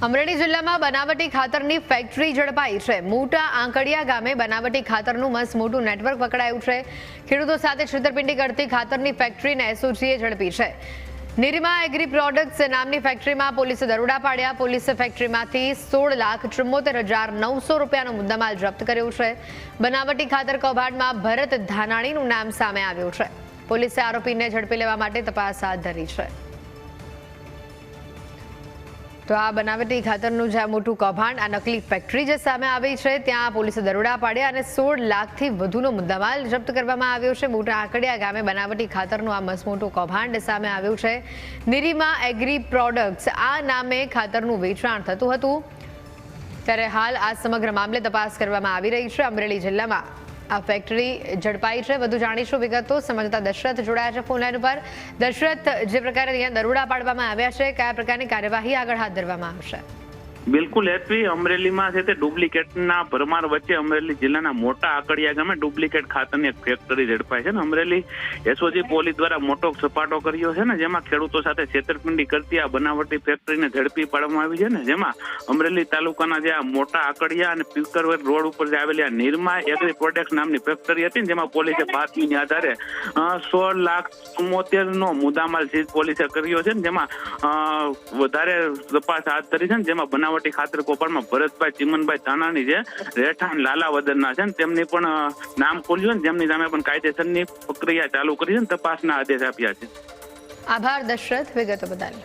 અમરેલી જિલ્લામાં બનાવટી ખાતરની ફેક્ટરી ઝડપાઈ છે। મોટા આંકડિયા ગામે બનાવટી ખાતરનું મસ્ત મોટું નેટવર્ક પકડાયું છે। ખેડૂતો સાથે છેતરપિંડી કરતી ખાતરની ફેક્ટરીને એસઓજીએ ઝડપી છે। નિરમા એગ્રી પ્રોડક્ટ્સ નામની ફેક્ટરીમાં પોલીસે દરોડા પાડ્યા। પોલીસે ફેક્ટરીમાંથી 16,74,900 રૂપિયાનો મુદ્દામાલ જપ્ત કર્યો છે। બનાવટી ખાતર કૌભાંડમાં ભરત ધાનાણીનું નામ સામે આવ્યું છે। પોલીસે આરોપીને ઝડપી લેવા માટે તપાસ હાથ ધરી છે। તો આ બનાવટી ખાતરનું જે મોટું કૌભાંડ, આ નકલી ફેક્ટરી જે સામે આવી છે, ત્યાં પોલીસે દરોડા પાડ્યા અને 16 લાખથી વધુનો મુદ્દામાલ જપ્ત કરવામાં આવ્યો છે। મોટા આંકડિયા ગામે બનાવટી ખાતરનું આ મસમોટું કૌભાંડ સામે આવ્યું છે। નિરમા એગ્રી પ્રોડક્ટ્સ આ નામે ખાતરનું વેચાણ થતું હતું, ત્યારે હાલ આ સમગ્ર મામલે તપાસ કરવામાં આવી રહી છે। અમરેલી જિલ્લામાં આ ફેક્ટરી ઝડપાઈ છે। વધુ જાણીશું વિગતો સમજતા દશરથ જોડાયા છે ફોનલાઈન ઉપર। દશરથ, જે પ્રકારે અહીંયા દરોડા પાડવામાં આવ્યા છે, કયા પ્રકારની કાર્યવાહી આગળ હાથ ધરવામાં આવશે? બિલકુલ હેતવી, અમરેલીમાં છે તે ડુપ્લિકેટના ભરમાર વચ્ચે અમરેલી જિલ્લાના મોટા આકડિયા ગામે ડુપ્લિકેટ ખાતરની એક ફેક્ટરી ઝડપાઈ છે ને અમરેલી એસઓજી પોલીસ દ્વારા મોટો સપાટો કર્યો છે ને, જેમાં ખેડૂતો સાથે છેતરપિંડી કરતી આ બનાવટી ફેક્ટરીને ઝડપી પાડવામાં આવી છે ને, જેમાં અમરેલી તાલુકાના જે આ મોટા આકડિયા અને પીકરવેર રોડ ઉપર જે આવેલી આ નિરમા એગ્રી પ્રોડક્ટ્સ નામની ફેક્ટરી હતી ને, જેમાં પોલીસે બાતમીના આધારે 16,74,000નો મુદ્દામાલ પોલીસે કર્યો છે ને, જેમાં વધારે તપાસ હાથ ધરી છે ને, જેમાં બનાવટી ખાતર કૌભાંડમાં ભરતભાઈ ચીમનભાઈ ધાનાણી જે રહેઠાણ લાલાવદરના છે ને, તેમની પણ નામ ખોલ્યું ને, જેમની સામે પણ કાયદેસરની પ્રક્રિયા ચાલુ કરી છે ને, તપાસના આદેશ આપ્યા છે। આભાર દશરથ વિગતો બદલ।